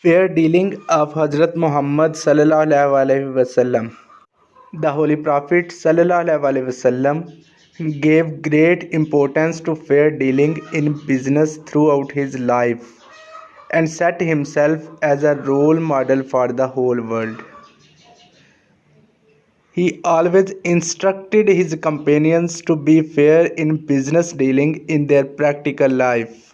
Fair dealing of Hazrat Muhammad sallallahu alaihi wasallam. The Holy Prophet sallallahu alaihi wasallam gave great importance to fair dealing in business throughout his life and set himself as a role model for the whole world. He always instructed his companions to be fair in business dealing in their practical life.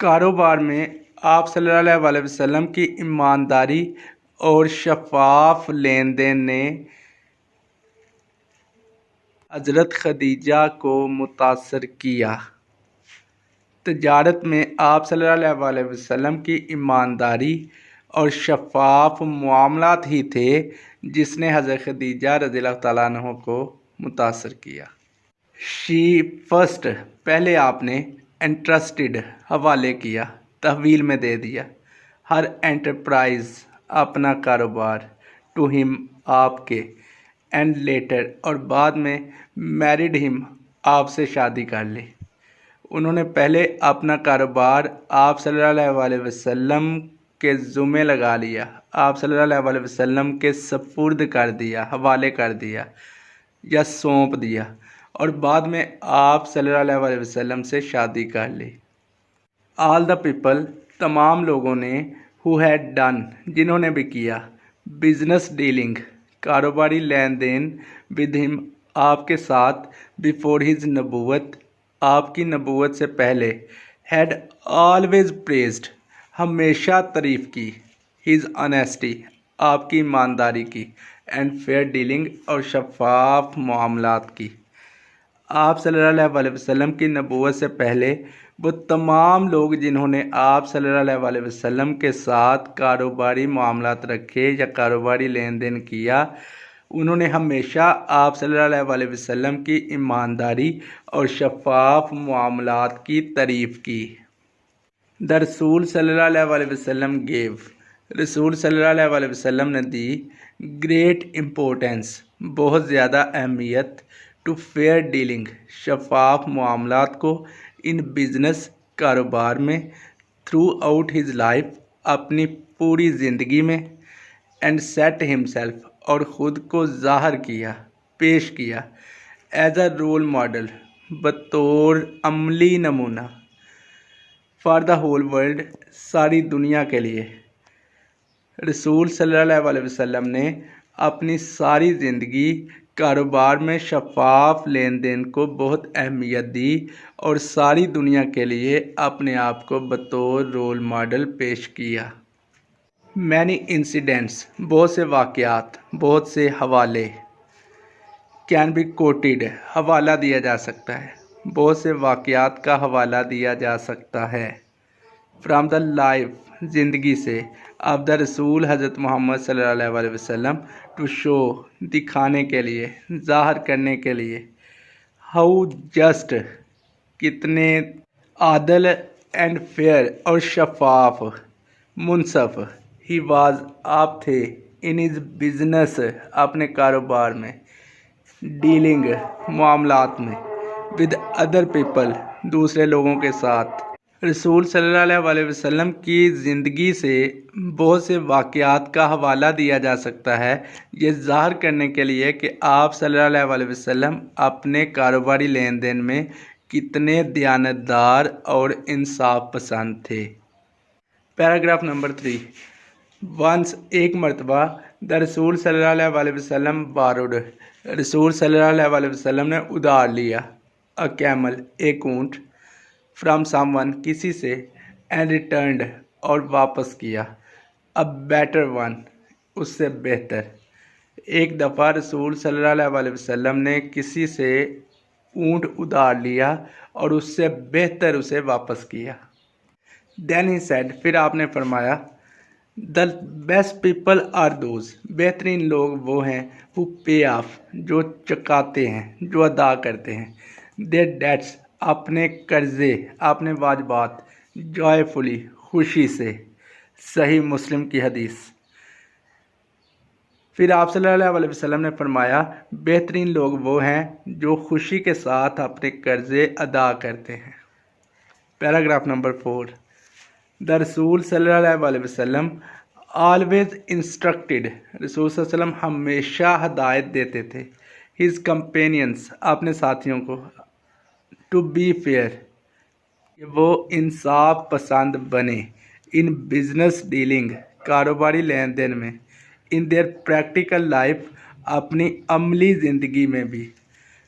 کاروبار میں آپ صلی اللہ علیہ وسلم کی ایمانداری اور شفاف لین دین نے حضرت خدیجہ کو متاثر کیا۔ تجارت میں آپ صلی اللہ علیہ وسلم کی ایمانداری اور شفاف معاملات ہی تھے جس نے حضرت خدیجہ رضی اللہ تعالیٰ عنہ کو متاثر کیا۔ شی فرسٹ، پہلے آپ نے انٹرسٹڈ حوالے کیا، تحویل میں دے دیا، ہر انٹرپرائز اپنا کاروبار، ٹو ہم آپ کے، اینڈ لیٹر اور بعد میں میریڈ ہم آپ سے شادی کر لی۔ انہوں نے پہلے اپنا کاروبار آپ صلی اللہ علیہ وسلم کے ذمہ لگا لیا، آپ صلی اللہ علیہ وسلم کے سپرد کر دیا، حوالے کر دیا یا سونپ دیا، اور بعد میں آپ صلی اللہ علیہ وسلم سے شادی کر لی۔ آل دا پیپل، تمام لوگوں نے، ہو ہیڈ ڈن، جنہوں نے بھی کیا، بزنس ڈیلنگ، کاروباری لین دین، ود ہم، آپ کے ساتھ، بیفور ہز نبوت، آپ کی نبوت سے پہلے، ہیڈ آلویز پریزڈ، ہمیشہ تعریف کی، ہز آنیسٹی، آپ کی ایمانداری کی، اینڈ فیئر ڈیلنگ، اور شفاف معاملات کی۔ آپ صلی اللہ علیہ وسلم کی نبوت سے پہلے وہ تمام لوگ جنہوں نے آپ صلی اللہ علیہ وسلم کے ساتھ کاروباری معاملات رکھے یا کاروباری لین دین کیا، انہوں نے ہمیشہ آپ صلی اللہ علیہ وسلم کی ایمانداری اور شفاف معاملات کی تعریف کی۔ دا رسول صلی اللہ علیہ وسلم گیو، رسول صلی اللہ علیہ وسلم نے دی، گریٹ امپورٹینس، بہت زیادہ اہمیت، ٹو فیئر ڈیلنگ، شفاف معاملات کو، ان بزنس، کاروبار میں، تھرو آؤٹ ہز لائف، اپنی پوری زندگی میں، اینڈ سیٹ ہمسیلف، اور خود کو ظاہر کیا، پیش کیا، ایز اے رول ماڈل، بطور عملی نمونہ، فار دا ہول ورلڈ، ساری دنیا کے لیے۔ رسول صلی اللہ علیہ وسلم نے اپنی ساری زندگی کاروبار میں شفاف لین دین کو بہت اہمیت دی اور ساری دنیا کے لیے اپنے آپ کو بطور رول ماڈل پیش کیا۔ مینی انسیڈنٹس، بہت سے واقعات، بہت سے حوالے، کین بی کوٹیڈ، حوالہ دیا جا سکتا ہے، بہت سے واقعات کا حوالہ دیا جا سکتا ہے، فرام دا لائف، زندگی سے، آف دا رسول حضرت محمد صلی اللہ علیہ وسلم، ٹو شو، دکھانے کے لیے، ظاہر کرنے کے لیے، ہاؤ جسٹ، کتنے عادل، اینڈ فیئر، اور شفاف، منصف، ہی واز، آپ تھے، ان ہز بزنس، اپنے کاروبار میں، ڈیلنگ، معاملات میں، ود ادر پیپل، دوسرے لوگوں کے ساتھ۔ رسول صلی اللہ علیہ وسلم کی زندگی سے بہت سے واقعات کا حوالہ دیا جا سکتا ہے، یہ ظاہر کرنے کے لیے کہ آپ صلی اللہ علیہ وسلم اپنے کاروباری لین دین میں کتنے دیانتدار اور انصاف پسند تھے۔ پیراگراف نمبر 3، ونس، ایک مرتبہ، دا رسول صلی اللہ علیہ وسلم بارڈ، رسول صلی اللہ علیہ وسلم نے ادھار لیا، اے کیمل، ایک اونٹ، فرام سم ون، کسی سے، اینڈ ریٹرنڈ، اور واپس کیا، اے بیٹر ون، اس سے بہتر۔ ایک دفعہ رسول صلی اللہ علیہ وسلم نے کسی سے اونٹ ادھار لیا اور اس سے بہتر اسے واپس کیا۔ دین ہی سیڈ، پھر آپ نے فرمایا، the best people are those, بہترین لوگ وہ ہیں، ہو پے آف، جو چکاتے ہیں، جو ادا کرتے ہیں، دیر ڈیٹس، اپنے قرضے، اپنے واجبات، جوائے فلی، خوشی سے۔ صحیح مسلم کی حدیث۔ پھر آپ صلی اللہ علیہ وسلم نے فرمایا، بہترین لوگ وہ ہیں جو خوشی کے ساتھ اپنے قرضے ادا کرتے ہیں۔ پیراگراف نمبر 4، دا رسول صلی اللہ علیہ وسلم آلویز انسٹرکٹیڈ، رسول صلی اللہ علیہ وسلم ہمیشہ ہدایت دیتے تھے، ہز کمپینینس، اپنے ساتھیوں کو، ٹو بی فیئر، کہ وہ انصاف پسند بنے، ان بزنس ڈیلنگ، کاروباری لین دین میں، ان دیئر پریکٹیکل لائف، اپنی عملی زندگی میں بھی۔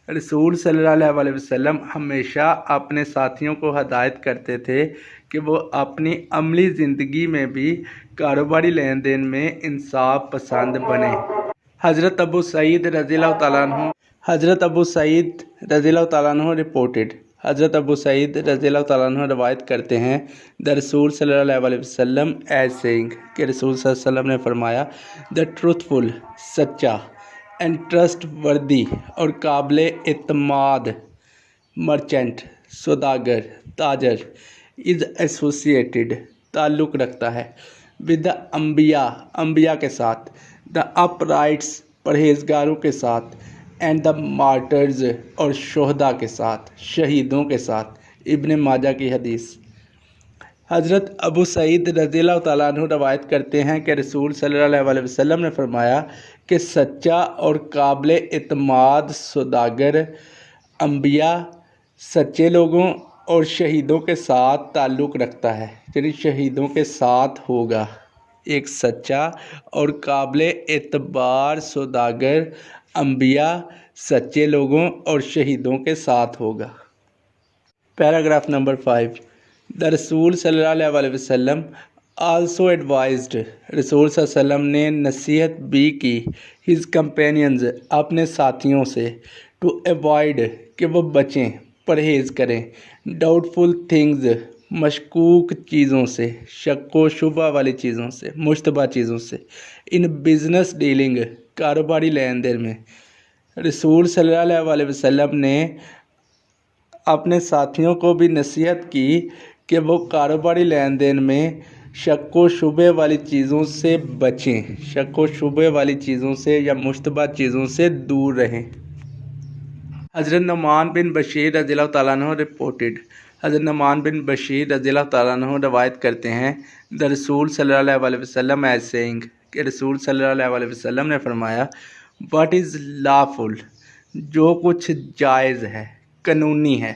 رسول صلی اللہ علیہ وسلم ہمیشہ اپنے ساتھیوں کو ہدایت کرتے تھے کہ وہ اپنی عملی زندگی میں بھی کاروباری لین دین میں انصاف پسند بنے۔ حضرت ابو سعید رضی اللہ تعالیٰ عنہ رپورٹڈ، حضرت ابو سعید رضی اللہ تعالیٰ عنہ روایت کرتے ہیں، دا رسول صلی اللہ علیہ وسلم ایز سیئنگ، کہ رسول صلی اللہ علیہ وسلم نے فرمایا، دا ٹروتھفل، سچا، اینڈ ٹرسٹ وردی اور قابل اعتماد مرچنٹ، سوداگر، تاجر، از ایسوسیٹڈ، تعلق رکھتا ہے، ود دا انبیاء کے ساتھ، دا اپ رائٹس، پرہیزگاروں کے ساتھ، اینڈ دا مارٹرز اور شہداء کے ساتھ، شہیدوں کے ساتھ۔ ابن ماجہ کی حدیث۔ حضرت ابو سعید رضی اللہ تعالیٰ عنہ روایت کرتے ہیں کہ رسول صلی اللہ علیہ وسلم نے فرمایا کہ سچا اور قابل اعتماد سوداگر انبیاء، سچے لوگوں اور شہیدوں کے ساتھ تعلق رکھتا ہے، یعنی شہیدوں کے ساتھ ہوگا۔ ایک سچا اور قابل اعتبار سوداگر انبیاء، سچے لوگوں اور شہیدوں کے ساتھ ہوگا۔ پیراگراف نمبر 5، دا رسول صلی اللہ علیہ وسلم آلسو ایڈوائزڈ، رسول صلی اللہ علیہ وسلم نے نصیحت بھی کی، ہز کمپینینز، اپنے ساتھیوں سے، ٹو ایوائڈ، کہ وہ بچیں، پرہیز کریں، ڈاؤٹ فل تھنگز، مشکوک چیزوں سے، شک و شبہ والی چیزوں سے، مشتبہ چیزوں سے، ان بزنس ڈیلنگ، کاروباری لین دین میں۔ رسول صلی اللہ علیہ وسلم نے اپنے ساتھیوں کو بھی نصیحت کی کہ وہ کاروباری لین دین میں شک و شبے والی چیزوں سے بچیں، شک و شبے والی چیزوں سے یا مشتبہ چیزوں سے دور رہیں۔ حضرت نعمان بن بشیر رضی اللہ تعالیٰ عنہ رپورٹڈ، حضرت نعمان بن بشیر رضی اللہ تعالیٰ عنہ روایت کرتے ہیں، دا رسول صلی اللہ علیہ وسلم ایز سیئنگ، کہ رسول صلی اللہ علیہ وسلم نے فرمایا، واٹ از لافل، جو کچھ جائز ہے، قانونی ہے،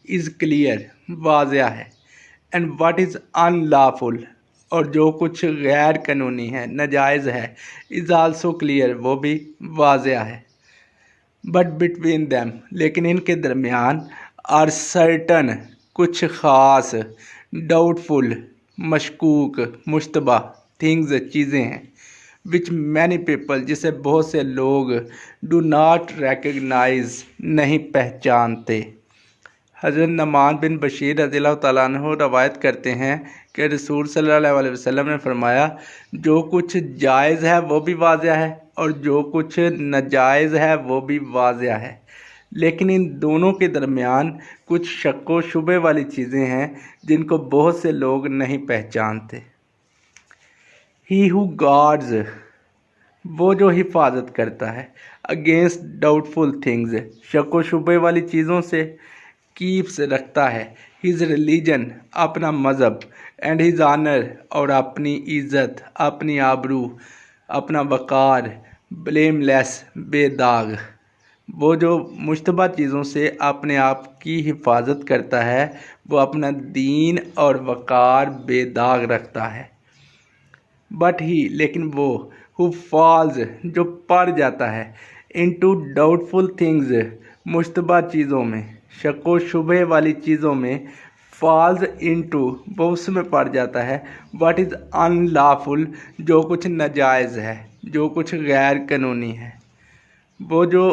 از کلیئر، واضح ہے، and what is in lawful, اور جو کچھ غیر قانونی ہے، ناجائز ہے، از آلسو کلیئر، وہ بھی واضح ہے۔ بٹ بٹوین دیم، لیکن ان کے درمیان، آر سرٹن، کچھ خاص، ڈاؤٹ فل، مشکوک، مشتبہ، تھنگز، چیزیں ہیں، وچ مینی پیپل، جسے بہت سے لوگ، ڈو ناٹ ریکگنائز، نہیں پہچانتے۔ حضرت نعمان بن بشیر رضی اللہ تعالیٰ عنہ روایت کرتے ہیں کہ رسول صلی اللہ علیہ وسلم نے فرمایا، جو کچھ جائز ہے وہ بھی واضح ہے اور جو کچھ ناجائز ہے وہ بھی واضح ہے، لیکن ان دونوں کے درمیان کچھ شک و شبے والی چیزیں ہیں جن کو بہت سے لوگ نہیں پہچانتے۔ ہی ہو گارڈز، وہ جو حفاظت کرتا ہے، اگینسٹ ڈاؤٹ فل تھنگز، شک و شبے والی چیزوں سے، کیپس، رکھتا ہے، ہز ریلیجن، اپنا مذہب، اینڈ ہز آنر، اور اپنی عزت، اپنی آبرو، اپنا وقار، بلیم لیس، بے داغ۔ وہ جو مشتبہ چیزوں سے اپنے آپ کی حفاظت کرتا ہے وہ اپنا دین اور وقار بے داغ رکھتا ہے۔ بٹ ہی، لیکن وہ، ہو فالز، جو پڑ جاتا ہے، انٹو ڈاؤٹ فل تھنگز، مشتبہ چیزوں میں، شک و شبہ والی چیزوں میں، فالز انٹو، وہ اس میں پڑ جاتا ہے، واٹ از ان لافل، جو کچھ ناجائز ہے، جو کچھ غیر قانونی ہے۔ وہ جو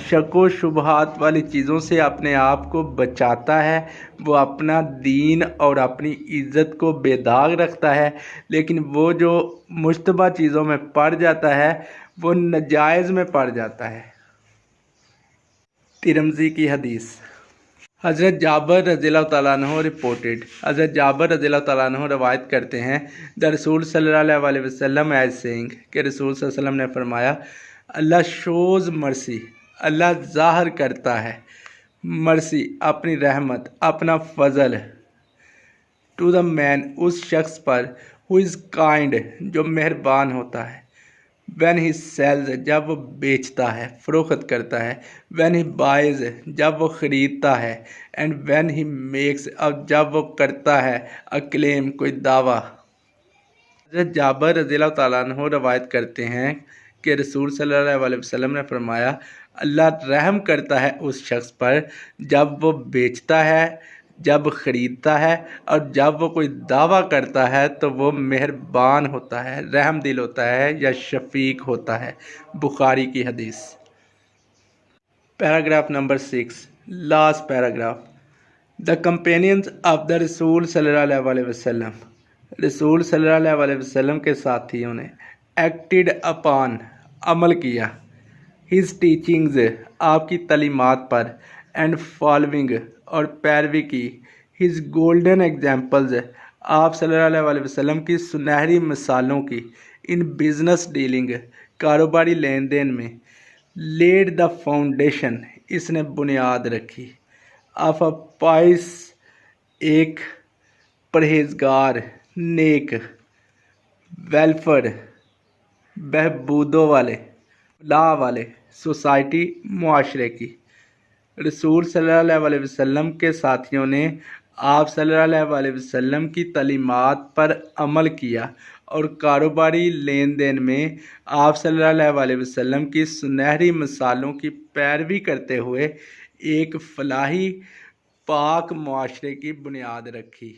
شک و شبہات والی چیزوں سے اپنے آپ کو بچاتا ہے وہ اپنا دین اور اپنی عزت کو بے داغ رکھتا ہے، لیکن وہ جو مشتبہ چیزوں میں پڑ جاتا ہے وہ ناجائز میں پڑ جاتا ہے۔ ترمذی کی حدیث۔ حضرت جابر رضی اللہ تعالیٰ عنہ رپورٹڈ، حضرت جابر رضی اللہ تعالیٰ عنہ روایت کرتے ہیں، دا رسول صلی اللہ علیہ وسلم ایز سیئنگ، کہ رسول صلی اللہ علیہ وسلم نے فرمایا، اللہ شوز مرسی، اللہ ظاہر کرتا ہے مرسی، اپنی رحمت، اپنا فضل، ٹو دا مین، اس شخص پر، ہو از کائنڈ، جو مہربان ہوتا ہے، وین ہی سیلز، جب وہ بیچتا ہے، فروخت کرتا ہے، وین ہی بائز، جب وہ خریدتا ہے، اینڈ وین ہی میکس، اب جب وہ کرتا ہے، اکلیم، کوئی دعویٰ۔ حضرت جابر رضی اللہ تعالیٰ عنہ روایت کرتے ہیں کہ رسول صلی اللہ علیہ وسلم نے فرمایا، اللہ رحم کرتا ہے اس شخص پر جب وہ بیچتا ہے جب خریدتا ہے اور جب وہ کوئی دعویٰ کرتا ہے تو وہ مہربان ہوتا ہے، رحم دل ہوتا ہے یا شفیق ہوتا ہے۔ بخاری کی حدیث۔ Paragraph number 6، last paragraph. The companions of the رسول صلی اللہ علیہ وسلم، رسول صلی اللہ علیہ وسلم کے ساتھیوں نے ایکٹڈ اپان، عمل کیا، ہز ٹیچنگز، آپ کی تعلیمات پر، اینڈ فالوئنگ، اور پیروی کی، ہز گولڈن ایگزامپلز، آپ صلی اللہ علیہ وسلم کی سنہری مثالوں کی، ان بزنس ڈیلنگ، کاروباری لین دین میں، لیڈ دا فاؤنڈیشن، اس نے بنیاد رکھی، آف اے پائس، ایک پرہیزگار، نیک، ویلفر، بہبودوں والے، فلاح والے، سوسائٹی، معاشرے کی۔ رسول صلی اللہ علیہ وسلم کے ساتھیوں نے آپ صلی اللہ علیہ وسلم کی تعلیمات پر عمل کیا اور کاروباری لین دین میں آپ صلی اللہ علیہ وسلم کی سنہری مثالوں کی پیروی کرتے ہوئے ایک فلاحی، پاک معاشرے کی بنیاد رکھی۔